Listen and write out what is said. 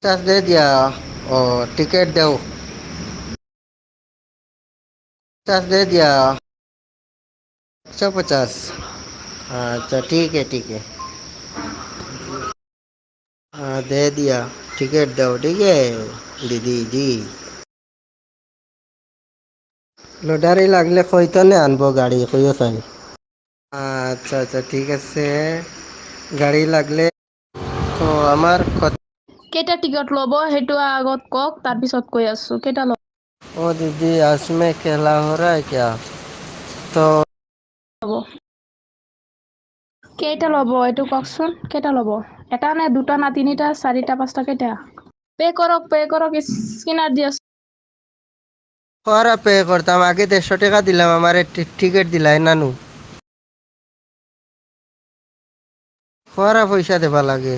50 दे दिया। और टिकट दो। 50 दे दिया। 150। अच्छा ठीक है ठीक है। हाँ दे दिया। टिकट दो ठीक है दीदी जी। লটারি লাগলে কইতনে আনবো গাড়ি কইও চাই। আচ্ছা আচ্ছা ঠিক আছে। গাড়ি লাগলে তো আমার কেইটা টিকট ল'ব সেইটো আগত কওক, তাৰপিছত কৈ আছো কেইটা ओ दीदी आज में खेला हो रहा है क्या? तो ল'ব, কেইটা ল'ব এইটো কওকচোন। কেইটা ল'ব? এটা নে দুটা না তিনিটা চাৰিটা পাঁচটা কেইটা? পে কৰক স্কিনার দিয়ে। করা পে করতাম আগে 150 টাকা দিলাম আমার টিকিট দিলাই নানু। করা পয়সা দেবা লাগে।